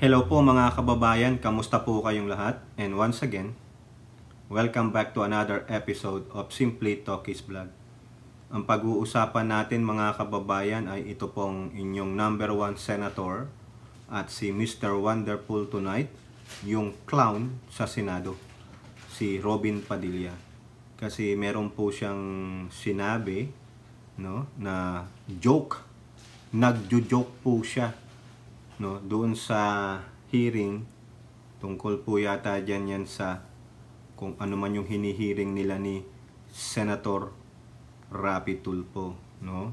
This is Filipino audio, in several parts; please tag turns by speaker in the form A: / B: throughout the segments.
A: Hello po mga kababayan, kamusta po kayong lahat? And once again, welcome back to another episode of Simply Talkies Vlog. Ang pag-uusapan natin mga kababayan ay ito pong inyong number 1 senator at si Mr. Wonderful tonight, yung clown sa Senado, si Robin Padilla. Kasi meron po siyang sinabi, no, na joke, nagjo-joke po siya, no, doon sa hearing tungkol po yata dyan yan sa kung ano man yung hinihiring nila ni Senator Rapi Tulfo, no?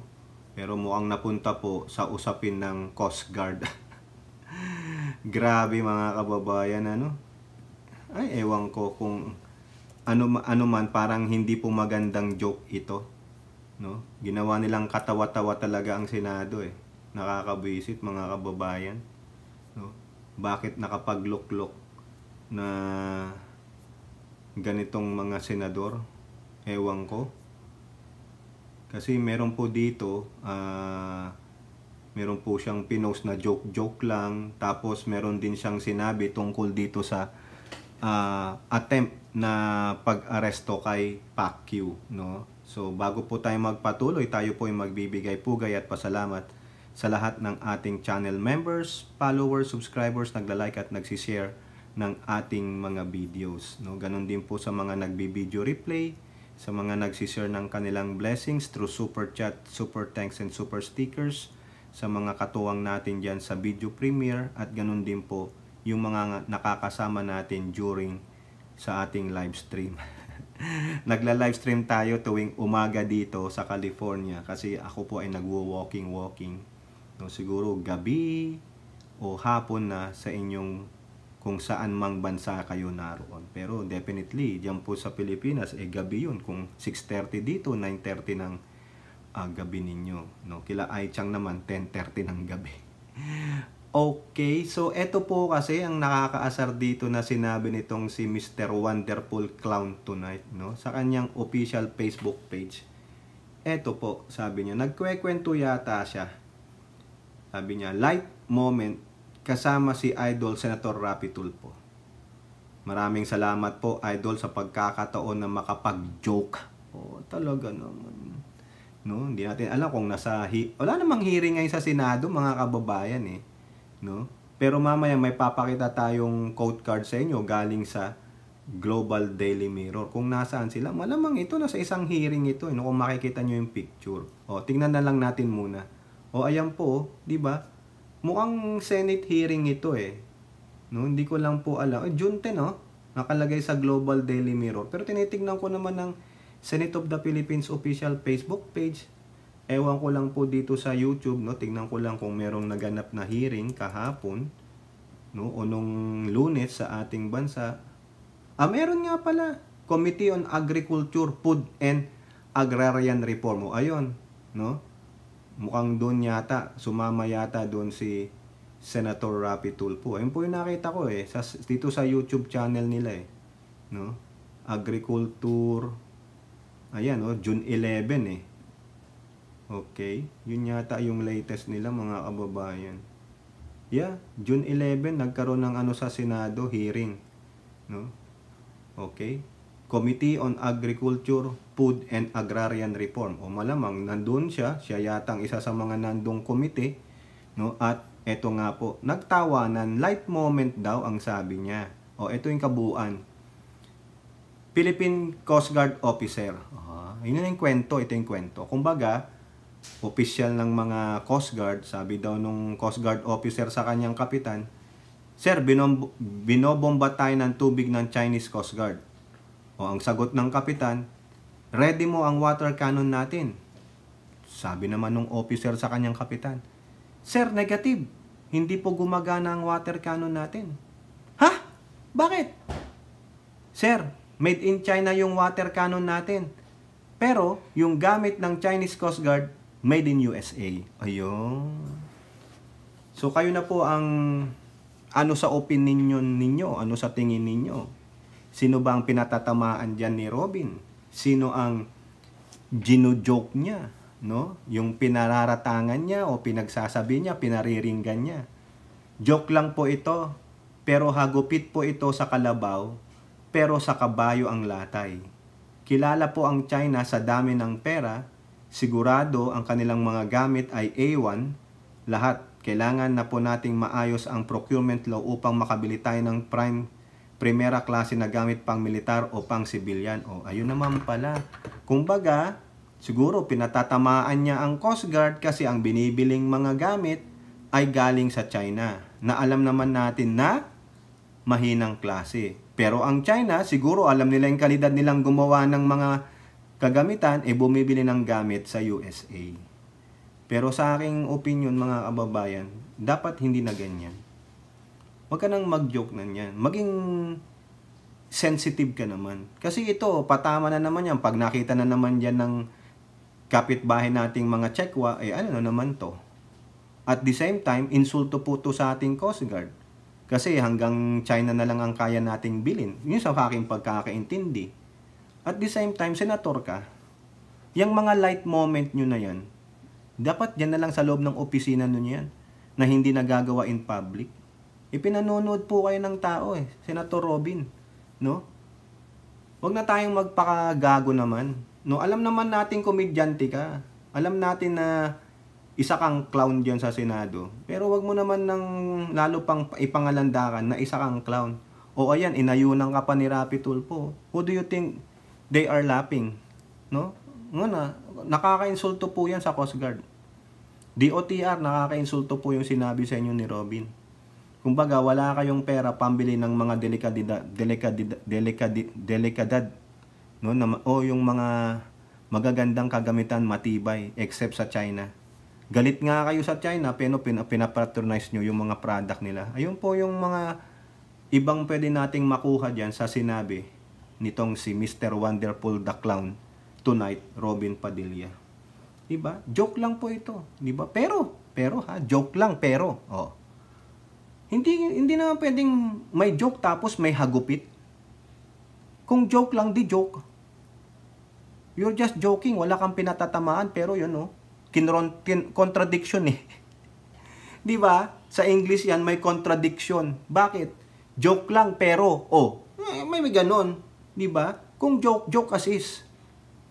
A: Pero mukhang napunta po sa usapin ng Coast Guard. Grabe mga kababayan, ano? Ay, ewan ko kung ano man, parang hindi po magandang joke ito, no? Ginawa nilang katawa-tawa talaga ang Senado eh. Nakakabwisit mga kababayan, no? Bakit nakapagluklok na ganitong mga senador? Ewan ko. Kasi meron po dito, meron po siyang pinost na joke lang. Tapos meron din siyang sinabi tungkol dito sa attempt na pag-aresto kay Pacquiao, no? So bago po tayo magpatuloy, tayo po ay magbibigay pugay at pasalamat sa lahat ng ating channel members, followers, subscribers, nagla-like at nagsishare ng ating mga videos, no? Ganon din po sa mga nagbi-video replay, sa mga nagsishare ng kanilang blessings through super chat, super thanks and super stickers, sa mga katuwang natin dyan sa video premiere, at ganon din po yung mga nakakasama natin during sa ating live stream. Nagla-live stream tayo tuwing umaga dito sa California kasi ako po ay nagwo-walking. No, siguro gabi o hapon na sa inyong kung saan mang bansa kayo naroon. Pero definitely, diyan po sa Pilipinas, gabi yun. Kung 6:30 dito, 9:30 ng gabi ninyo. No? Kila Aichang naman, 10:30 ng gabi. Okay, so eto po kasi ang nakakaasar dito na sinabi nitong si Mr. Wonderful Clown tonight, no? Sa kanyang official Facebook page. Eto po, sabi niya, nagkwekwento yata siya. Sabi niya, light moment kasama si Idol Senator Rapi Tulfo. Maraming salamat po, Idol, sa pagkakataon na makapag-joke. Oh, talaga naman. No, hindi natin alam kung wala namang hearing ngayon sa Senado, mga kababayan eh. No? Pero mamaya may papakita tayong quote card sa inyo galing sa Global Daily Mirror. Kung nasaan sila, malamang ito na sa isang hearing ito, no? Kung makikita nyo yung picture. O, tingnan na lang natin muna. O, ayan po, di ba? Mukhang Senate hearing ito eh. No, hindi ko lang po alam. June 10, no? Nakalagay sa Global Daily Mirror. Pero tinitingnan ko naman ng Senate of the Philippines official Facebook page. Ewan ko lang po dito sa YouTube, no? Tingnan ko lang kung merong naganap na hearing kahapon, no? O nung Lunes sa ating bansa. Meron nga pala. Committee on Agriculture, Food and Agrarian Reform. O, ayun, no? Mukhang doon yata, sumama yata doon si Senator Rapi Tulfo. Ayun po yung nakita ko eh, dito sa YouTube channel nila eh. No? Agriculture, ayan oh, June 11 eh. Okay, yun yata yung latest nila mga kababayan. Yeah, June 11, nagkaroon ng ano sa Senado, hearing. No? Okay. Committee on Agriculture, Food and Agrarian Reform. O malamang nandun siya yatang isa sa mga nandung komite, no? At eto nga po, nagtawanan, light moment daw ang sabi niya. O ito yung kabuuan. Philippine Coast Guard officer. Yun yung kwento, ito yung kwento. Kumbaga, official ng mga Coast Guard, sabi daw nung Coast Guard officer sa kanyang kapitan, Sir, binobomba tayo ng tubig ng Chinese Coast Guard. O ang sagot ng kapitan, ready mo ang water cannon natin. Sabi naman ng officer sa kanyang kapitan, Sir, negative. Hindi po gumagana ang water cannon natin. Ha? Bakit? Sir, made in China yung water cannon natin. Pero yung gamit ng Chinese Coast Guard, made in USA. Ayun. So kayo na po ang ano sa opinion ninyo, ano sa tingin ninyo? Sino ba ang pinatatamaan dyan ni Robin? Sino ang gino-joke niya? No? Yung pinararatangan niya o pinagsasabi niya, pinariringgan niya. Joke lang po ito, pero hagupit po ito sa kalabaw, pero sa kabayo ang latay. Kilala po ang China sa dami ng pera, sigurado ang kanilang mga gamit ay A1, lahat. Kailangan na po nating maayos ang procurement law upang makabili tayo ng primera klase na gamit pang militar o pang sibilyan. O, ayun naman pala. Kumbaga, siguro pinatatamaan niya ang Coast Guard kasi ang binibiling mga gamit ay galing sa China, na alam naman natin na mahinang klase. Pero ang China, siguro alam nila yung kalidad nilang gumawa ng mga kagamitan, bumibili ng gamit sa USA. Pero sa aking opinion, mga kababayan, dapat hindi na ganyan. Huwag ka nang mag-joke na yan. Maging sensitive ka naman. Kasi ito, patama na naman yan. Pag nakita na naman yan ng kapitbahay nating mga Chekwa, ano na naman to? At the same time, insulto po to sa ating Coast Guard. Kasi hanggang China na lang ang kaya nating bilhin. Yun sa aking pagkakaintindi. At the same time, senator ka. Yung mga light moment nyo na yan, dapat yan na lang sa loob ng opisina nyo yan, na hindi nagagawa in public. Ipinanonood po kayo ng tao Senator Robin. No? Huwag na tayong magpakagago naman. No? Alam naman natin komedyante ka. Alam natin na isa kang clown dyan sa Senado. Pero wag mo naman ng lalo pang ipangalandakan na isa kang clown. O ayan, inayunan ka pa ni Rapi Tulfo. Who do you think they are laughing? No? Nguna, nakaka-insulto po yan sa Coast Guard. DOTR, nakaka-insulto po yung sinabi sa inyo ni Robin. Kumbaga, wala kayong pera pambili ng mga delikadad, no? O yung mga magagandang kagamitan matibay, except sa China. Galit nga kayo sa China, pero pinapatronize nyo yung mga product nila. Ayun po yung mga ibang pwede nating makuha dyan sa sinabi nitong si Mr. Wonderful the Clown tonight, Robin Padilla. Diba? Joke lang po ito. Diba? Pero joke lang, pero. Oh. Hindi naman pwedeng may joke tapos may hagupit. Kung joke lang, di joke. You're just joking, wala kang pinatatamaan, pero yun, contradiction Di ba? Sa English yan, may contradiction. Bakit? Joke lang, pero, may ganon. Di ba? Kung joke as is.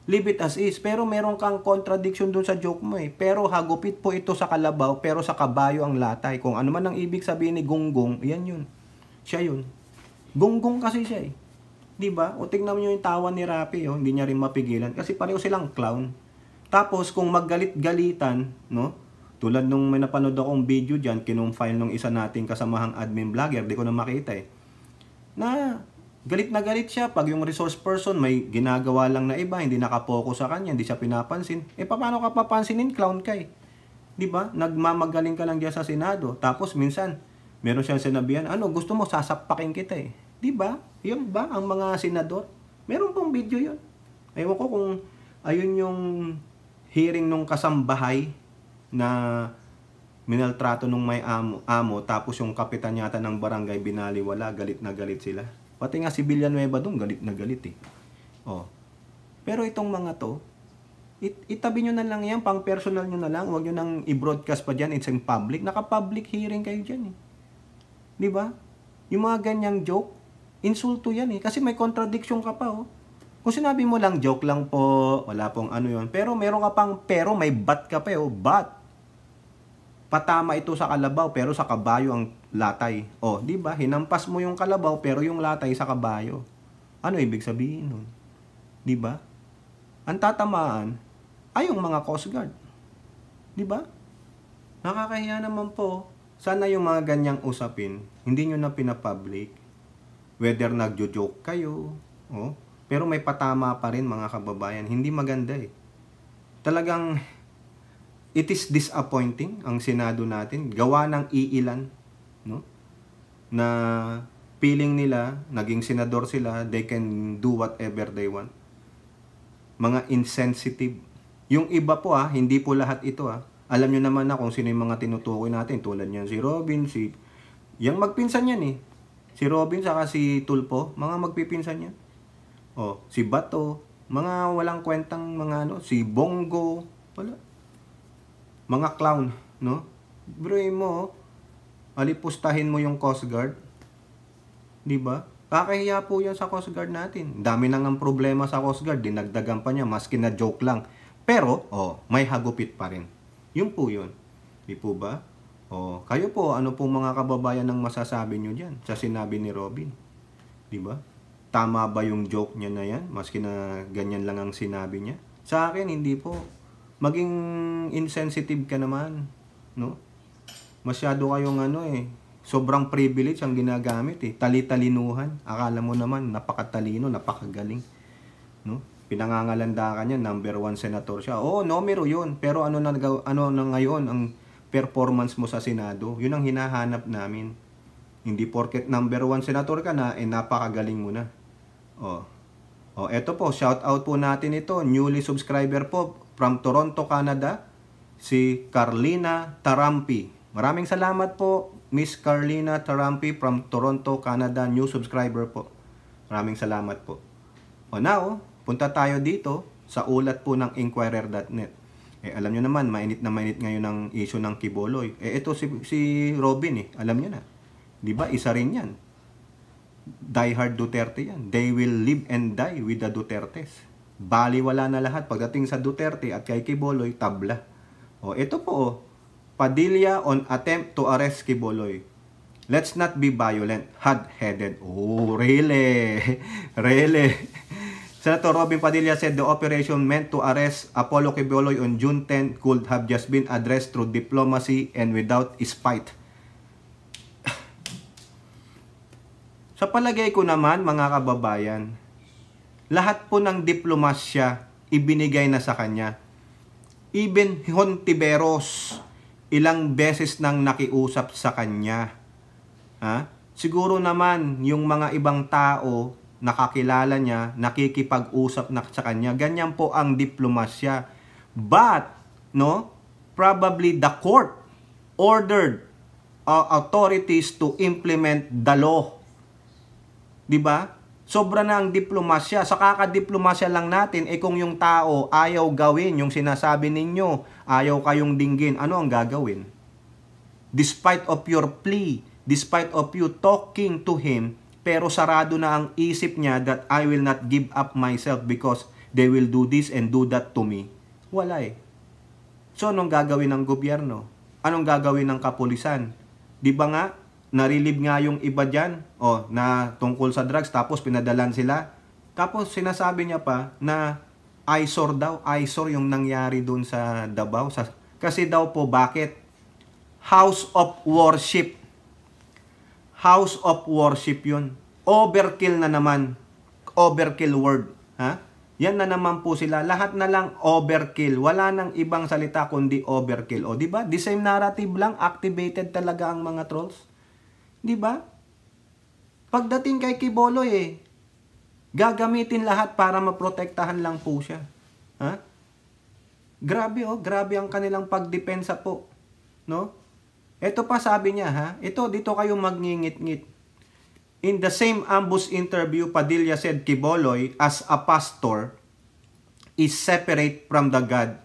A: Leave it as is. Pero meron kang contradiction dun sa joke mo Pero hagupit po ito sa kalabaw, pero sa kabayo ang latay. Kung ano man ang ibig sabihin ni Gonggong, yan yun. Siya yun. Gonggong kasi siya Di ba? O tingnan mo yung tawa ni Rapi, hindi niya rin mapigilan. Kasi pareho silang clown. Tapos kung maggalit-galitan, no? Tulad nung may napanood akong video diyan, kinumfile nung isa nating kasamahang admin vlogger, di ko na makita na galit na galit siya pag yung resource person may ginagawa lang na iba, hindi nakapokus sa kanya, hindi siya pinapansin. Paano ka papansinin? Clown ka Di ba? Nagmamagaling ka lang diyan sa Senado. Tapos minsan, meron siyang sinabihan, gusto mo sasakpakin kita Di ba? Yun ba ang mga senador? Meron pong video yun. Ewan ko kung ayun yung hearing nung kasambahay na minaltrato nung may amo tapos yung kapitan yata ng barangay binaliwala, galit na galit sila. Pati nga si Villanueva doon, galit na galit Pero itong mga to, itabi nyo na lang yan, pang personal nyo na lang, huwag nyo nang i-broadcast pa dyan, it's in public. Naka-public hearing kayo dyan Di ba? Yung mga ganyang joke, insulto yan kasi may contradiction ka pa Kung sinabi mo lang, joke lang po, wala pong yun. Pero meron ka pang, pero may but ka pa but. Patama ito sa kalabaw, pero sa kabayo ang latay. Di ba? Hinampas mo yung kalabaw, pero yung latay sa kabayo. Ano ibig sabihin nun? Di ba? Ang tatamaan ay yung mga Coast Guard. Di ba? Nakakahiya naman po. Sana yung mga ganyang usapin, hindi nyo na pinapublic. Whether nagjo-joke kayo, pero may patama pa rin mga kababayan. Hindi maganda Talagang it is disappointing ang Senado natin. Gawa ng iilan, na feeling nila, naging senador sila, they can do whatever they want. Mga insensitive. Yung iba po hindi po lahat ito Alam nyo naman na kung sino yung mga tinutukoy natin. Tulad niyan si Robin, yung magpinsan yan Si Robin saka si Tulfo, mga magpipinsan yan. Si Bato, mga walang kwentang mga si Bongo, wala. Mga clown, no? Bro mo, Alipustahin mo yung Coast Guard. Di ba? Kakahiya po yan sa Coast Guard natin. Dami nang ang problema sa Coast Guard. Dinagdagan pa niya, maski na joke lang. Pero, may hagupit pa rin. Yun po yun. Di po ba? Kayo po, ano po mga kababayan ang masasabi nyo dyan sa sinabi ni Robin? Di ba? Tama ba yung joke niya na yan? Maski na ganyan lang ang sinabi niya? Sa akin, hindi po. Maging insensitive ka naman. No? Masyado kayong sobrang privilege ang ginagamit Tali-talinuhan. Akala mo naman, napakatalino, napakagaling. No? Pinangangalandakan niya, number 1 senator siya. Numero yun. Pero ano na ngayon ang performance mo sa Senado? Yun ang hinahanap namin. Hindi porket number 1 senator ka na, napakagaling mo na. Eto po, shout out po natin ito. Newly subscriber po from Toronto, Canada. Si Carlina Tarampi. Maraming salamat po, Miss Carlina Tarampi from Toronto, Canada. New subscriber po. Maraming salamat po. Now, punta tayo dito sa ulat po ng Inquirer.net. Alam nyo naman, mainit na mainit ngayon ang issue ng Quiboloy. Ito si Robin alam nyo na. Diba, isa rin yan. Die hard Duterte yan. They will live and die with the Dutertes. Baliwala na lahat. Pagdating sa Duterte at kay Quiboloy, tabla. Ito po Padilla on attempt to arrest Quiboloy. Let's not be violent. Hot-headed. Really? Really? Senator Robin Padilla said the operation meant to arrest Apollo Quiboloy on June 10 could have just been addressed through diplomacy and without spite. Sa palagay ko naman, mga kababayan, lahat po ng diplomasya ibinigay na sa kanya. Even Hontiveros, ilang beses nang nakiusap sa kanya. Siguro naman yung mga ibang tao nakakilala niya, nakikipag-usap na sa kanya. Ganyan po ang diplomasya. But, probably the court ordered authorities to implement the law. Diba? Sobra na ang diplomasya. Sa kakadiplomasya lang natin, kung yung tao ayaw gawin yung sinasabi ninyo, ayaw kayong dinggin, ano ang gagawin? Despite of your plea, despite of you talking to him, pero sarado na ang isip niya that I will not give up myself because they will do this and do that to me. Wala So, anong gagawin ng gobyerno? Anong gagawin ng kapulisan? Di ba nga, narilib nga yung iba dyan, na tungkol sa drugs, tapos pinadalan sila. Tapos sinasabi niya pa na eyesore daw, eyesore yung nangyari dun sa Davao. Kasi daw po, bakit? House of worship. House of worship yun. Overkill na naman. Overkill word. Yan na naman po sila. Lahat na lang overkill. Wala nang ibang salita kundi overkill. Diba? The same narrative lang. Activated talaga ang mga trolls. Diba? Pagdating kay Quiboloy gagamitin lahat para maprotektahan lang po siya. Grabe grabe ang kanilang pagdepensa po. No? Ito pa sabi niya ito dito kayo magngingit-ngit. In the same ambush interview, Padilla said Quiboloy as a pastor is separate from the God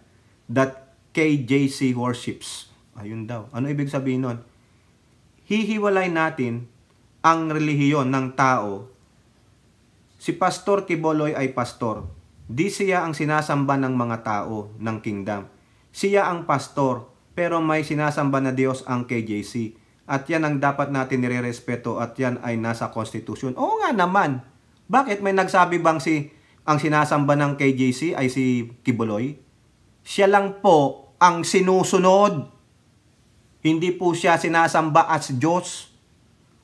A: that KJC worships. Ayun daw. Ano ibig sabihin nun? Hihiwalay natin ang relihiyon ng tao. Si Pastor Quiboloy ay pastor. Di siya ang sinasamba ng mga tao ng kingdom. Siya ang pastor, pero may sinasamba na Diyos ang KJC. At yan ang dapat natin nirerespeto at yan ay nasa konstitusyon. Oo nga naman. Bakit may nagsabi bang ang sinasamba ng KJC ay si Quiboloy? Siya lang po ang sinusunod. Hindi po siya sinasamba as Diyos.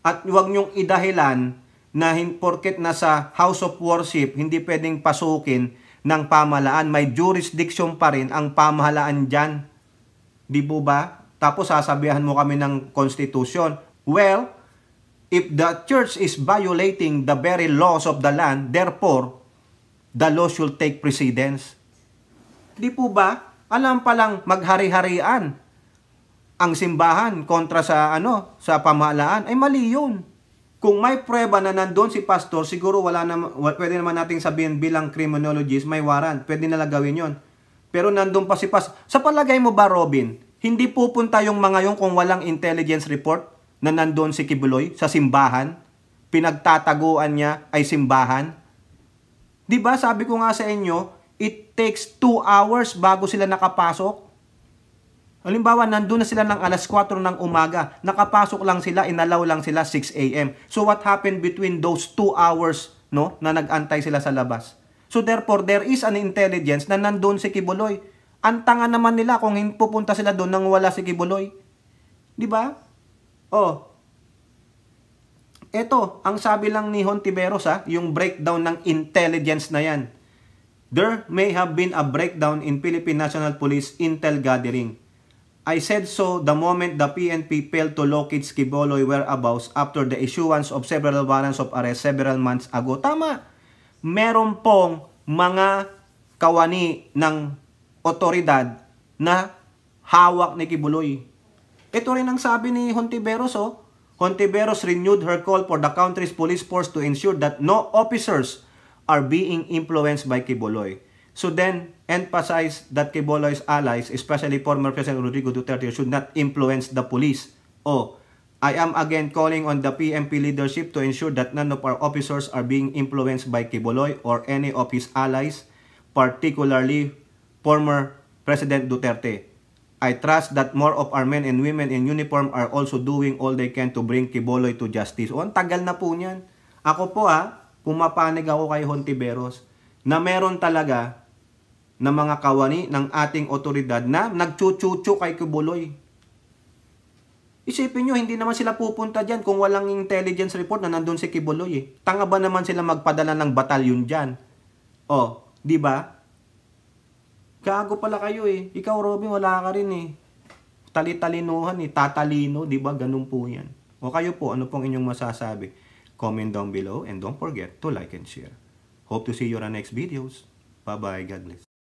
A: At huwag niyong idahilan na porket nasa house of worship, hindi pwedeng pasukin ng pamahalaan. May jurisdiction pa rin ang pamahalaan dyan. Di po ba? Tapos sasabihan mo kami ng konstitusyon. Well, if the church is violating the very laws of the land, therefore, the law should take precedence. Di po ba? Alam palang maghari-harian ang simbahan kontra sa sa pamahalaan, ay mali yun. Kung may prueba na nandun si pastor, siguro pwede naman nating sabihin bilang criminologist, may warrant. Pwede na lang gawin yun. Pero nandun pa si pastor. Sa palagay mo ba, Robin, hindi pupunta yung mga yung kung walang intelligence report? na nandun si Kibuloy sa simbahan? Pinagtataguan niya ay simbahan? Di ba sabi ko nga sa inyo, it takes 2 hours bago sila nakapasok? Halimbawa, nandun na sila ng alas 4 ng umaga. Nakapasok lang sila, inalaw lang sila 6 a.m. So what happened between those 2 hours, no, na nag-antay sila sa labas? So therefore, there is an intelligence na nandun si Kibuloy. Ang tanga naman nila kung pupunta sila doon nang wala si Kibuloy. Di ba? Oh. Ito, ang sabi lang ni Hontiveros, yung breakdown ng intelligence na yan. There may have been a breakdown in Philippine National Police intel gathering. I said so the moment the PNP failed to locate Quiboloy whereabouts after the issuance of several warrants of arrest several months ago. Tama. Meron pong mga kawani ng otoridad na hawak ni Kibuloy. Ito rin ang sabi ni Hontiveros. Hontiveros renewed her call for the country's police force to ensure that no officers are being influenced by Kibuloy. So then, emphasize that Quiboloy's allies, especially former President Rodrigo Duterte, should not influence the police. I am again calling on the PNP leadership to ensure that none of our officers are being influenced by Quiboloy or any of his allies, particularly former President Duterte. I trust that more of our men and women in uniform are also doing all they can to bring Quiboloy to justice. Ang tagal na po niyan. Ako po pumapanig ako kay Hontiveros na meron talaga na mga kawani ng ating otoridad na nagchuchuchu kay Kibuloy. Isipin nyo, hindi naman sila pupunta dyan kung walang intelligence report na nandun si Kibuloy. Tanga ba naman sila magpadala ng batalyon dyan? Di ba? Gago pala kayo Ikaw, Robin, wala ka rin Talitalinuhan tatalino, di ba? Ganun po yan. O kayo po, ano pong inyong masasabi? Comment down below and don't forget to like and share. Hope to see you on our next videos. Bye-bye. God bless.